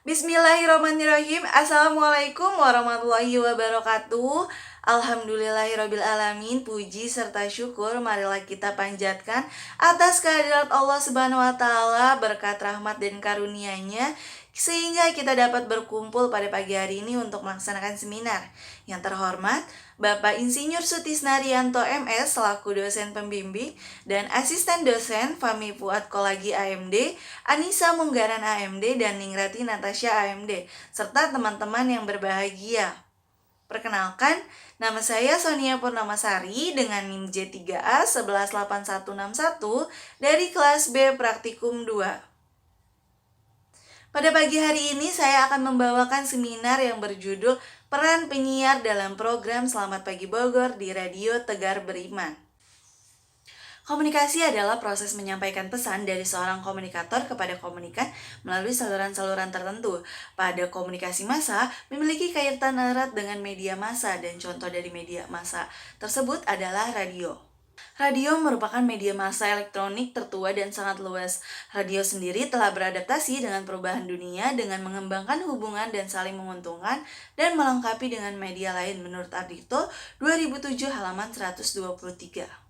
Bismillahirrahmanirrahim. Assalamualaikum warahmatullahi wabarakatuh. Alhamdulillahirrabbilalamin. Puji serta syukur marilah kita panjatkan atas kehadirat Allah Subhanahu wa taala, berkat rahmat dan karunia-Nya sehingga kita dapat berkumpul pada pagi hari ini untuk melaksanakan seminar. Yang terhormat Bapak Insinyur Sutisnarianto MS selaku dosen pembimbing dan asisten dosen Fami Fuad Kolagi AMD, Anissa Munggaran AMD, dan Ningrati Natasha AMD, serta teman-teman yang berbahagia. Perkenalkan, nama saya Sonia Purnamasari dengan NIM J3A 118161 dari kelas B Praktikum 2. Pada pagi hari ini saya akan membawakan seminar yang berjudul Peran Penyiar dalam Program Selamat Pagi Bogor di Radio Tegar Beriman. Komunikasi adalah proses menyampaikan pesan dari seorang komunikator kepada komunikan melalui saluran-saluran tertentu. Pada komunikasi massa memiliki kaitan erat dengan media massa, dan contoh dari media massa tersebut adalah radio. Radio merupakan media massa elektronik tertua dan sangat luas. Radio sendiri telah beradaptasi dengan perubahan dunia dengan mengembangkan hubungan dan saling menguntungkan dan melengkapi dengan media lain menurut Ardito 2007 halaman 123.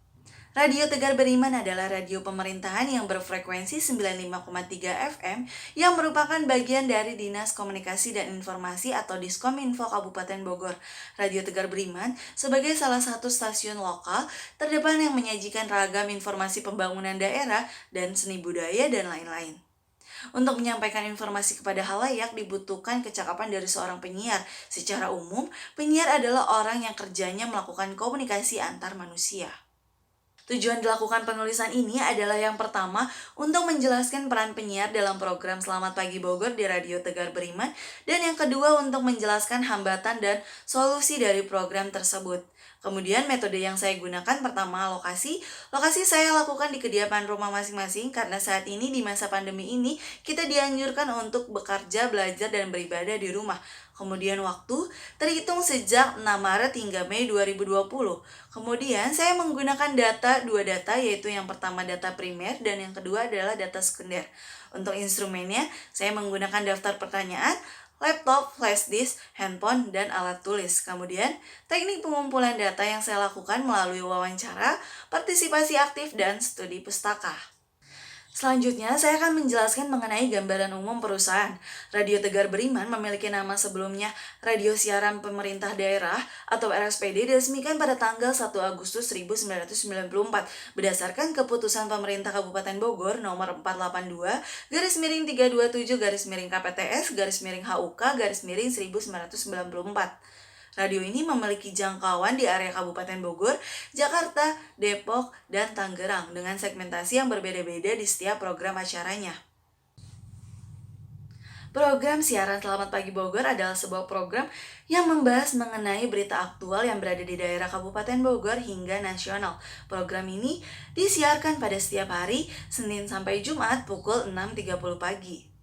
Radio Tegar Beriman adalah radio pemerintahan yang berfrekuensi 95,3 FM yang merupakan bagian dari Dinas Komunikasi dan Informasi atau Diskominfo Kabupaten Bogor. Radio Tegar Beriman sebagai salah satu stasiun lokal terdepan yang menyajikan ragam informasi pembangunan daerah dan seni budaya dan lain-lain. Untuk menyampaikan informasi kepada halayak dibutuhkan kecakapan dari seorang penyiar. Secara umum, penyiar adalah orang yang kerjanya melakukan komunikasi antar manusia. Tujuan dilakukan penulisan ini adalah yang pertama, untuk menjelaskan peran penyiar dalam program Selamat Pagi Bogor di Radio Tegar Beriman, dan yang kedua untuk menjelaskan hambatan dan solusi dari program tersebut. Kemudian metode yang saya gunakan pertama lokasi saya lakukan di kediaman rumah masing-masing karena saat ini di masa pandemi ini kita dianjurkan untuk bekerja, belajar, dan beribadah di rumah. Kemudian waktu terhitung sejak 6 Maret hingga Mei 2020. Kemudian saya menggunakan dua data, yaitu yang pertama data primer dan yang kedua adalah data sekunder. Untuk instrumennya saya menggunakan daftar pertanyaan, laptop, flash disk, handphone, dan alat tulis. Kemudian, teknik pengumpulan data yang saya lakukan melalui wawancara, partisipasi aktif, dan studi pustaka. Selanjutnya, saya akan menjelaskan mengenai gambaran umum perusahaan. Radio Tegar Beriman memiliki nama sebelumnya Radio Siaran Pemerintah Daerah atau RSPD, diresmikan pada tanggal 1 Agustus 1994 berdasarkan keputusan Pemerintah Kabupaten Bogor nomor 482-327-KPTS-HUK-1994. Radio ini memiliki jangkauan di area Kabupaten Bogor, Jakarta, Depok, dan Tangerang dengan segmentasi yang berbeda-beda di setiap program acaranya. Program Siaran Selamat Pagi Bogor adalah sebuah program yang membahas mengenai berita aktual yang berada di daerah Kabupaten Bogor hingga nasional. Program ini disiarkan pada setiap hari, Senin sampai Jumat pukul 6.30 pagi.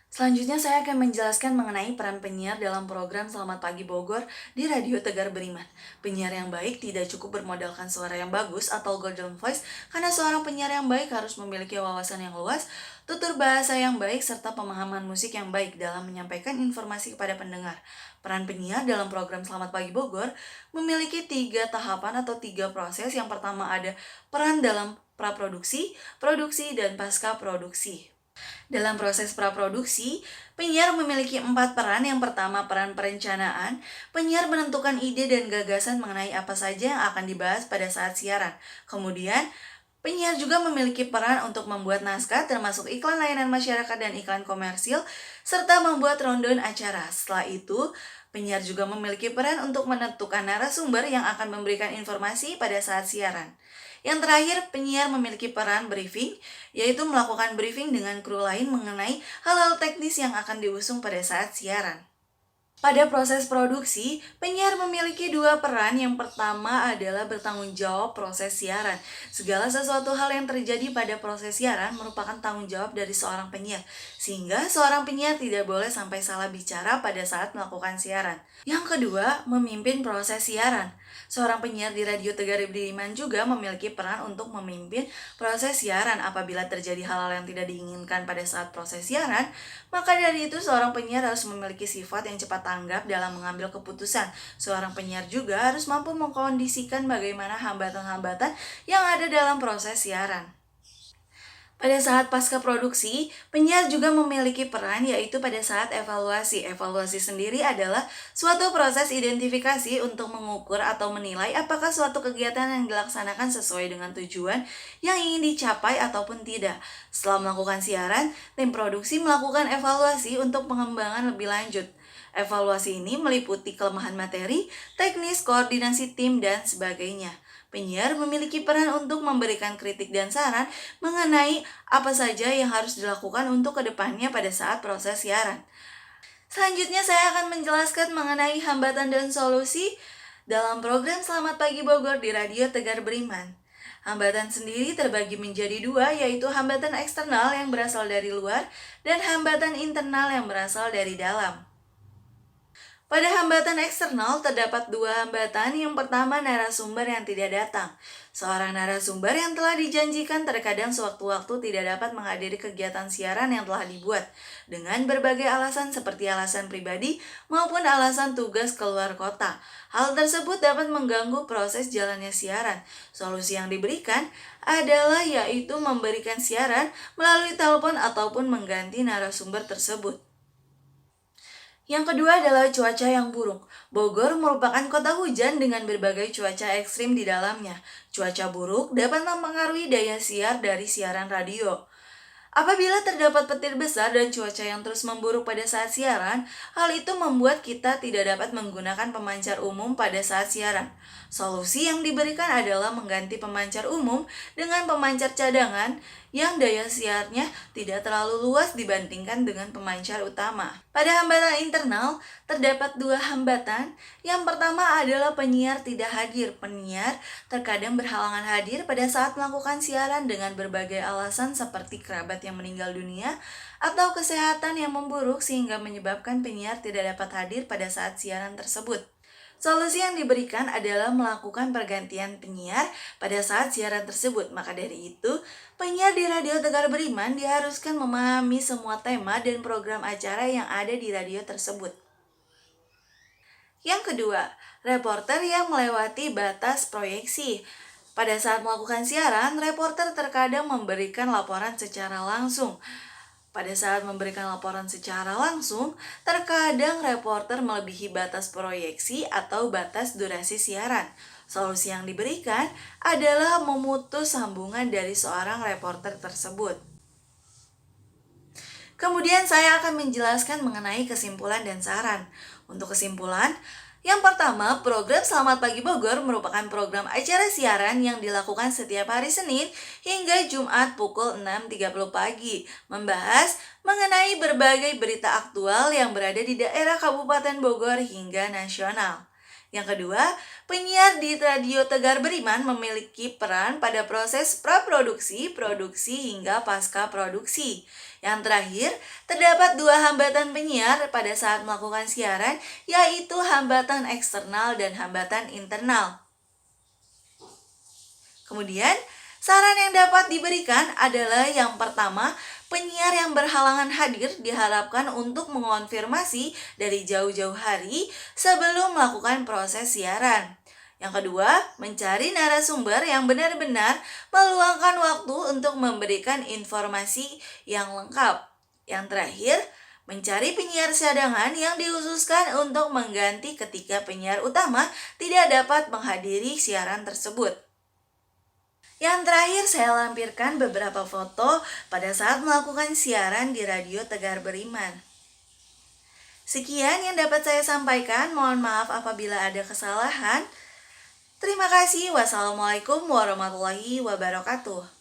Selanjutnya saya akan menjelaskan mengenai peran penyiar dalam program Selamat Pagi Bogor di Radio Tegar Beriman. Penyiar yang baik tidak cukup bermodalkan suara yang bagus atau golden voice, karena seorang penyiar yang baik harus memiliki wawasan yang luas, tutur bahasa yang baik, serta pemahaman musik yang baik dalam menyampaikan informasi kepada pendengar. Peran penyiar dalam program Selamat Pagi Bogor memiliki 3 tahapan atau 3 proses. Yang pertama ada peran dalam praproduksi, produksi, dan pasca produksi. Dalam proses praproduksi, penyiar memiliki 4 peran. Yang pertama, peran perencanaan. Penyiar menentukan ide dan gagasan mengenai apa saja yang akan dibahas pada saat siaran. Kemudian, penyiar juga memiliki peran untuk membuat naskah termasuk iklan layanan masyarakat dan iklan komersil, serta membuat rundown acara. Setelah itu, penyiar juga memiliki peran untuk menentukan narasumber yang akan memberikan informasi pada saat siaran. Yang terakhir, penyiar memiliki peran briefing, yaitu melakukan briefing dengan kru lain mengenai hal-hal teknis yang akan diusung pada saat siaran. Pada proses produksi, penyiar memiliki 2 peran. Yang pertama adalah bertanggung jawab proses siaran. Segala sesuatu hal yang terjadi pada proses siaran merupakan tanggung jawab dari seorang penyiar, sehingga seorang penyiar tidak boleh sampai salah bicara pada saat melakukan siaran. Yang kedua, memimpin proses siaran. Seorang penyiar di Radio Tegar Beriman juga memiliki peran untuk memimpin proses siaran. Apabila terjadi hal-hal yang tidak diinginkan pada saat proses siaran, maka dari itu seorang penyiar harus memiliki sifat yang cepat tanggap dalam mengambil keputusan. Seorang penyiar juga harus mampu mengkondisikan bagaimana hambatan-hambatan yang ada dalam proses siaran. Pada saat pasca produksi, penyiar juga memiliki peran yaitu pada saat evaluasi. Evaluasi sendiri adalah suatu proses identifikasi untuk mengukur atau menilai apakah suatu kegiatan yang dilaksanakan sesuai dengan tujuan yang ingin dicapai ataupun tidak. Setelah melakukan siaran, tim produksi melakukan evaluasi untuk pengembangan lebih lanjut. Evaluasi ini meliputi kelemahan materi, teknis, koordinasi tim, dan sebagainya. Penyiar memiliki peran untuk memberikan kritik dan saran mengenai apa saja yang harus dilakukan untuk kedepannya pada saat proses siaran. Selanjutnya saya akan menjelaskan mengenai hambatan dan solusi dalam program Selamat Pagi Bogor di Radio Tegar Beriman. Hambatan sendiri terbagi menjadi dua, yaitu hambatan eksternal yang berasal dari luar dan hambatan internal yang berasal dari dalam. Pada hambatan eksternal terdapat dua hambatan. Yang pertama, narasumber yang tidak datang. Seorang narasumber yang telah dijanjikan terkadang sewaktu-waktu tidak dapat menghadiri kegiatan siaran yang telah dibuat dengan berbagai alasan seperti alasan pribadi maupun alasan tugas keluar kota. Hal tersebut dapat mengganggu proses jalannya siaran. Solusi yang diberikan adalah yaitu memberikan siaran melalui telepon ataupun mengganti narasumber tersebut. Yang kedua adalah cuaca yang buruk. Bogor merupakan kota hujan dengan berbagai cuaca ekstrim di dalamnya. Cuaca buruk dapat mempengaruhi daya siar dari siaran radio. Apabila terdapat petir besar dan cuaca yang terus memburuk pada saat siaran, hal itu membuat kita tidak dapat menggunakan pemancar umum pada saat siaran. Solusi yang diberikan adalah mengganti pemancar umum dengan pemancar cadangan yang daya siarnya tidak terlalu luas dibandingkan dengan pemancar utama. Pada hambatan internal, terdapat dua hambatan. Yang pertama adalah penyiar tidak hadir. Penyiar terkadang berhalangan hadir pada saat melakukan siaran dengan berbagai alasan seperti kerabat yang meninggal dunia atau kesehatan yang memburuk sehingga menyebabkan penyiar tidak dapat hadir pada saat siaran tersebut. Solusi yang diberikan adalah melakukan pergantian penyiar pada saat siaran tersebut. Maka dari itu, penyiar di Radio Tegar Beriman diharuskan memahami semua tema dan program acara yang ada di radio tersebut. Yang kedua, reporter yang melewati batas proyeksi. Pada saat melakukan siaran, reporter terkadang memberikan laporan secara langsung. Pada saat memberikan laporan secara langsung, terkadang reporter melebihi batas proyeksi atau batas durasi siaran. Solusi yang diberikan adalah memutus sambungan dari seorang reporter tersebut. Kemudian saya akan menjelaskan mengenai kesimpulan dan saran. Untuk kesimpulan, yang pertama, program Selamat Pagi Bogor merupakan program acara siaran yang dilakukan setiap hari Senin hingga Jumat pukul 6.30 pagi, membahas mengenai berbagai berita aktual yang berada di daerah Kabupaten Bogor hingga nasional. Yang kedua, penyiar di Radio Tegar Beriman memiliki peran pada proses praproduksi, produksi, hingga pasca produksi. Yang terakhir, terdapat dua hambatan penyiar pada saat melakukan siaran, yaitu hambatan eksternal dan hambatan internal. Kemudian, saran yang dapat diberikan adalah yang pertama, penyiar yang berhalangan hadir diharapkan untuk mengonfirmasi dari jauh-jauh hari sebelum melakukan proses siaran. Yang kedua, mencari narasumber yang benar-benar meluangkan waktu untuk memberikan informasi yang lengkap. Yang terakhir, mencari penyiar cadangan yang dikhususkan untuk mengganti ketika penyiar utama tidak dapat menghadiri siaran tersebut. Yang terakhir, saya lampirkan beberapa foto pada saat melakukan siaran di Radio Tegar Beriman. Sekian yang dapat saya sampaikan, mohon maaf apabila ada kesalahan. Terima kasih. Wassalamualaikum warahmatullahi wabarakatuh.